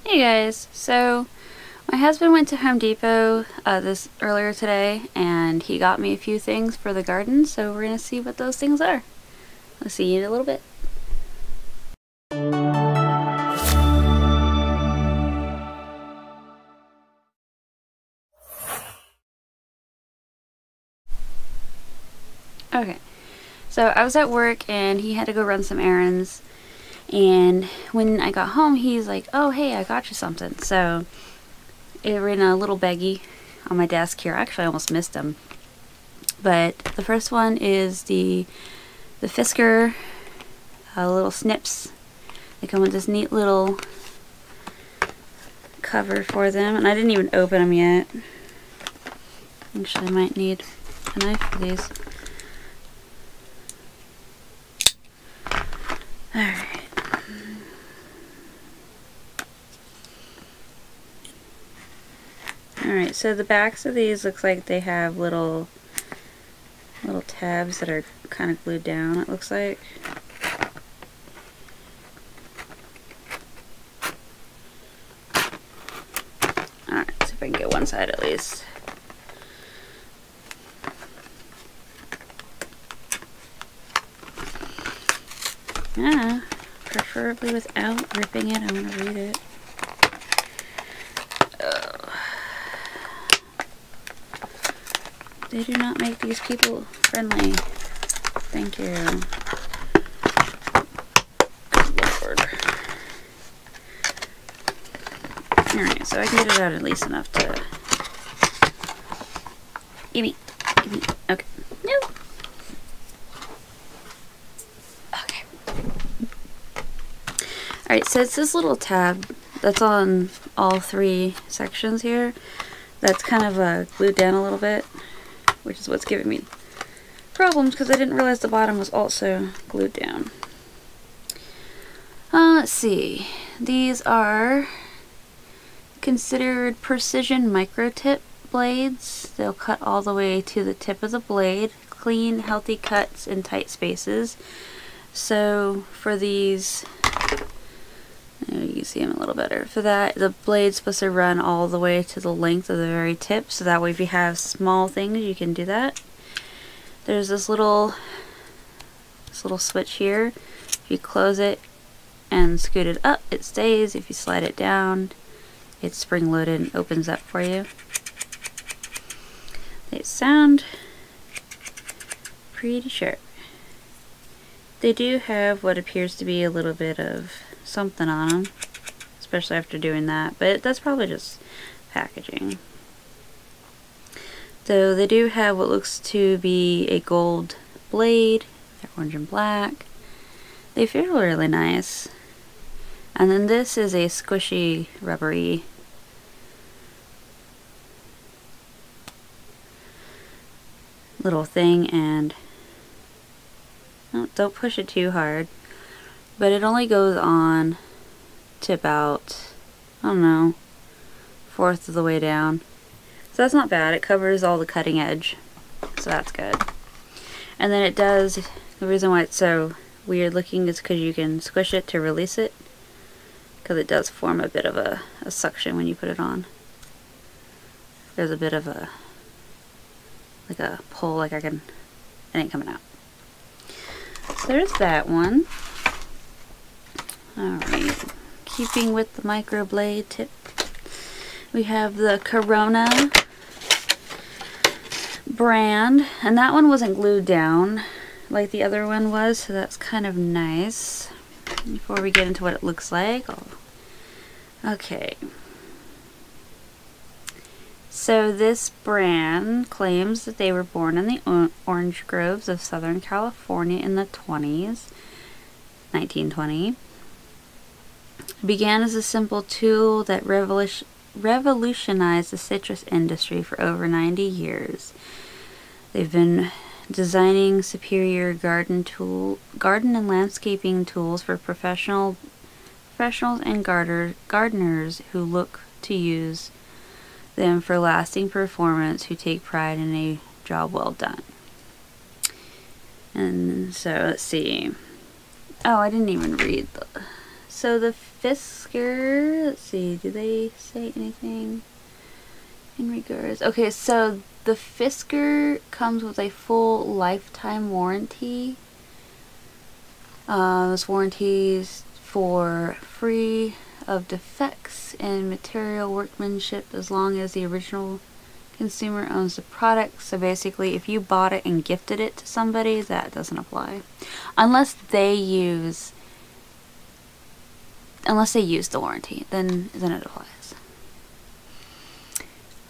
Hey guys, so my husband went to Home Depot this earlier today and he got me a few things for the garden, so we're gonna see what those things are. I'll see you in a little bit. Okay, so I was at work and he had to go run some errands, and when I got home he's like, oh hey, I got you something. So it were in a little baggie on my desk here. Actually, I almost missed them. But the first one is the Fiskars little Snips. They come with this neat little cover for them, and I didn't even open them yet. Actually, I might need a knife for these. Alright. Alright, so the backs of these looks like they have little tabs that are kind of glued down, it looks like. Alright, see if I can get one side at least. Yeah, preferably without ripping it. I want to read it. They do not make these people friendly. Thank you. Good Lord. Alright, so I can get it out at least enough to... Gimme. Gimme. Okay. No. Okay. Alright, so it's this little tab that's on all three sections here. That's kind of glued down a little bit, which is what's giving me problems because I didn't realize the bottom was also glued down. Let's see. These are considered precision micro tip blades. They'll cut all the way to the tip of the blade. Clean, healthy cuts in tight spaces. So for these, you can see them a little better. For that, the blade's supposed to run all the way to the length of the very tip, so that way if you have small things, you can do that. There's this little switch here. If you close it and scoot it up, it stays. If you slide it down, it's spring-loaded and opens up for you. They sound pretty sharp. They do have what appears to be a little bit of something on them, especially after doing that, but that's probably just packaging. So they do have what looks to be a gold blade. They're orange and black. They feel really nice. And then this is a squishy, rubbery little thing, and don't push it too hard. But it only goes on to about, I don't know, 1/4 of the way down. So that's not bad. It covers all the cutting edge. So that's good. And then it does, the reason why it's so weird looking is because you can squish it to release it. Because it does form a bit of a suction when you put it on. There's a bit of a, like a pull, like it ain't coming out. So there's that one. Alright, keeping with the microblade tip, we have the Corona brand, and that one wasn't glued down like the other one was, so that's kind of nice. Before we get into what it looks like, okay. So this brand claims that they were born in the orange groves of Southern California in the 1920. It began as a simple tool that revolutionized the citrus industry for over 90 years. They've been designing superior garden and landscaping tools for professionals and gardeners who look to use them for lasting performance, who take pride in a job well done. And so let's see. Oh, I didn't even read the So the Fiskars, let's see, do they say anything in regards? Okay, so the Fiskars comes with a full lifetime warranty. This warranties for free of defects in material workmanship as long as the original consumer owns the product. So basically, if you bought it and gifted it to somebody, that doesn't apply. Unless they use the warranty, then it applies.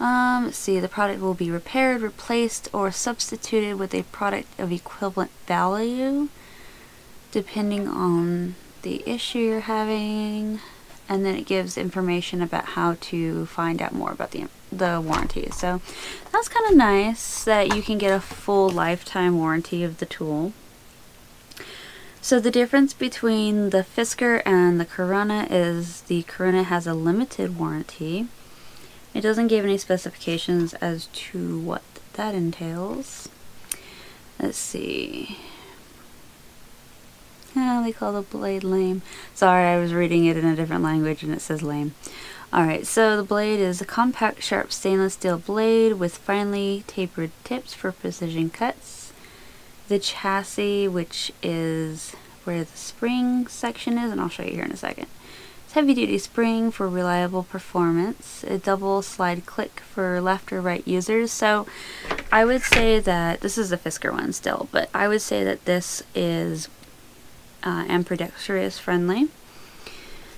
Let's see, the product will be repaired, replaced, or substituted with a product of equivalent value depending on the issue you're having, and then it gives information about how to find out more about the warranty. So that's kind of nice that you can get a full lifetime warranty of the tool. So the difference between the Fiskars and the Corona is the Corona has a limited warranty. It doesn't give any specifications as to what that entails. Let's see. Oh, they call the blade lame. Sorry, I was reading it in a different language and it says lame. Alright, so the blade is a compact, sharp stainless steel blade with finely tapered tips for precision cuts. The chassis, which is where the spring section is, and I'll show you here in a second. It's heavy-duty spring for reliable performance. A double slide click for left or right users. So I would say that this is the Fiskars one still, but I would say that this is ambidextrous friendly.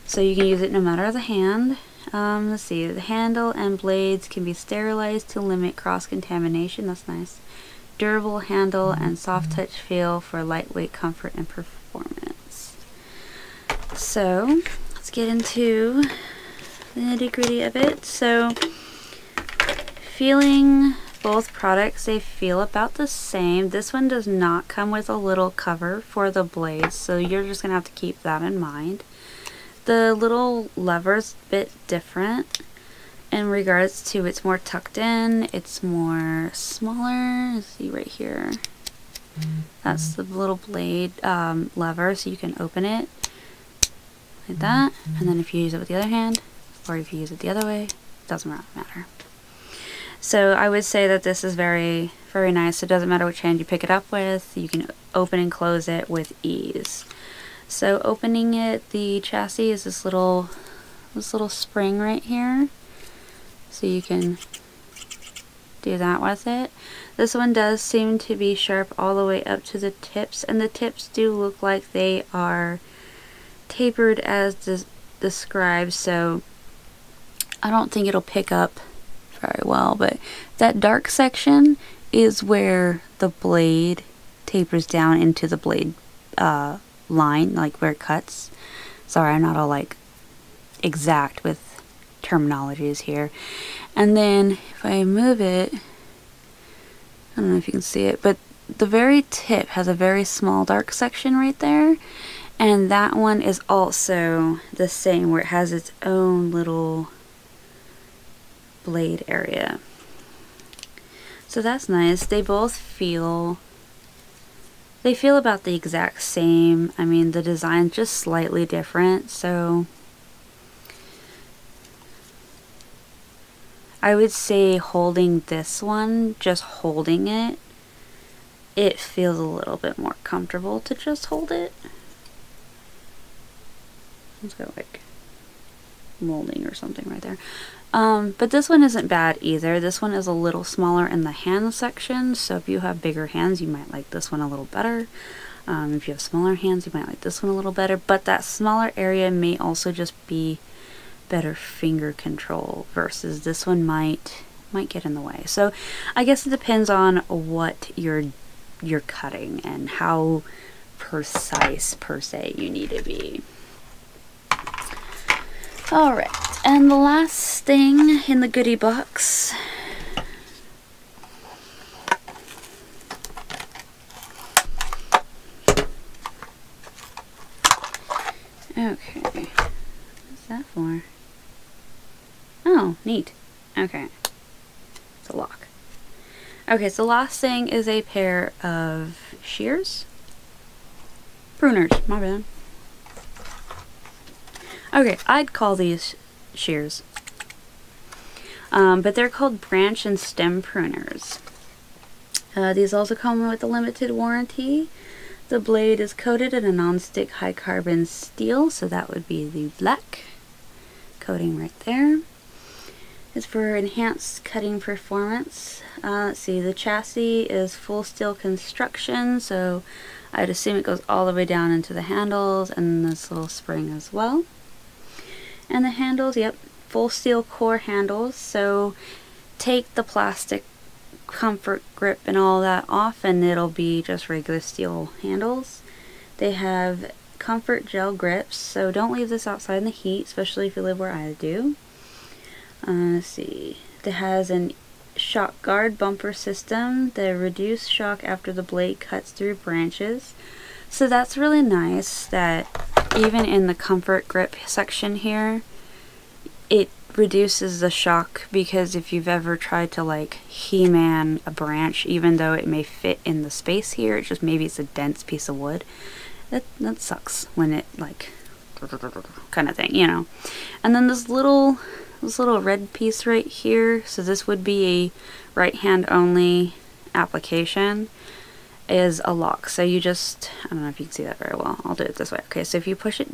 So you can use it no matter the hand. Let's see, the handle and blades can be sterilized to limit cross-contamination. That's nice. Durable handle and soft touch feel for lightweight comfort and performance. So let's get into the nitty-gritty of it. So feeling both products, they feel about the same. This one does not come with a little cover for the blades, so you're just gonna have to keep that in mind. The little lever's a bit different in regards to it's more tucked in, it's more smaller. Let's see right here. That's the little blade lever, so you can open it like that, and then if you use it with the other hand, or if you use it the other way, it doesn't really matter. So I would say that this is very, very nice. It doesn't matter which hand you pick it up with, you can open and close it with ease. So opening it, the chassis is this little spring right here. So you can do that with it. This one does seem to be sharp all the way up to the tips, and the tips do look like they are tapered as described, so I don't think it'll pick up very well, but that dark section is where the blade tapers down into the blade line, like where it cuts. Sorry, I'm not all like exact with terminologies here. And then if I move it, I don't know if you can see it, but the very tip has a very small dark section right there, and that one is also the same, where it has its own little blade area. So that's nice. They both feel about the exact same. I mean, the design's just slightly different, so I would say holding this one, just holding it, it feels a little bit more comfortable to just hold it. Let's go like molding or something right there. But this one isn't bad either. This one is a little smaller in the hand section, so if you have bigger hands, you might like this one a little better. If you have smaller hands, you might like this one a little better, but that smaller area may also just be better finger control versus this one might get in the way. So I guess it depends on what you're cutting and how precise per se you need to be. Alright, and the last thing in the goodie box okay, what's that for? Oh, neat. Okay, it's a lock. Okay, so last thing is a pair of shears. Pruners, my bad. Okay, I'd call these shears. But they're called branch and stem pruners. These also come with a limited warranty. The blade is coated in a non-stick high carbon steel, so that would be the black coating right there. It's for enhanced cutting performance. Let's see, the chassis is full steel construction, so I'd assume it goes all the way down into the handles and this little spring as well. And the handles, yep, full steel core handles, so take the plastic comfort grip and all that off and it'll be just regular steel handles. They have comfort gel grips, so don't leave this outside in the heat, especially if you live where I do. Let's see, it has an shock guard bumper system, the reduced shock after the blade cuts through branches. So that's really nice that even in the comfort grip section here, it reduces the shock, because if you've ever tried to like He-Man a branch, even though it may fit in the space here, it's just maybe it's a dense piece of wood. That sucks when it like kind of thing, you know. And then this little red piece right here, so this would be a right hand only application, is a lock. So you just, I don't know if you can see that very well. I'll do it this way. Okay, so if you push it,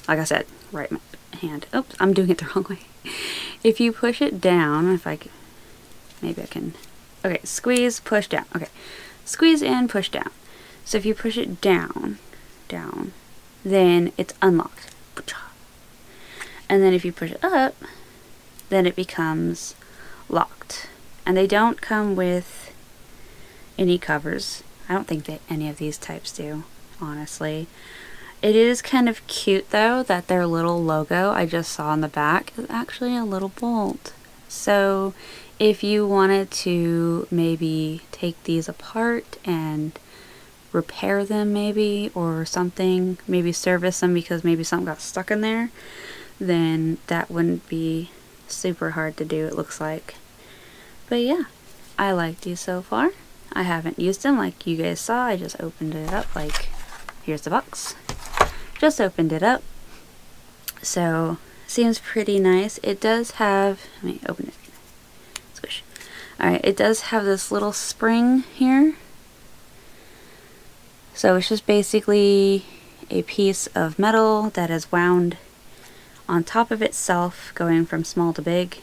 like I said, right hand. Oops, I'm doing it the wrong way. If you push it down, if I can, maybe I can, okay, squeeze, push down. Okay, squeeze in, push down. So if you push it down, then it's unlocked. And then if you push it up, then it becomes locked. And they don't come with any covers. I don't think that any of these types do, honestly. It is kind of cute though that their little logo I just saw on the back is actually a little bolt. So if you wanted to maybe take these apart and repair them maybe, or something, maybe service them because maybe something got stuck in there, then that wouldn't be super hard to do, it looks like. But yeah, I like these so far. I haven't used them like you guys saw. I just opened it up, like, here's the box. Just opened it up. So, seems pretty nice. It does have, let me open it. Squish. Alright, it does have this little spring here. So it's just basically a piece of metal that is wound on top of itself, going from small to big.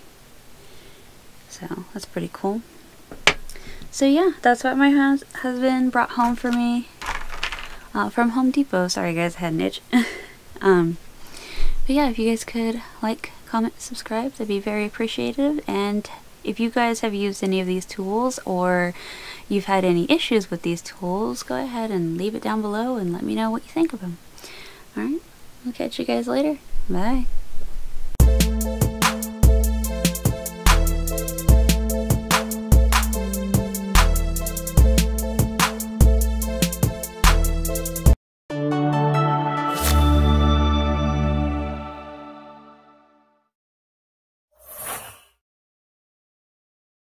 So that's pretty cool. So yeah, that's what my husband brought home for me from Home Depot. Sorry guys, I had an itch. But yeah, if you guys could like, comment, subscribe, that'd be very appreciative. And if you guys have used any of these tools, or you've had any issues with these tools, go ahead and leave it down below and let me know what you think of them. Alright, I'll catch you guys later. Bye.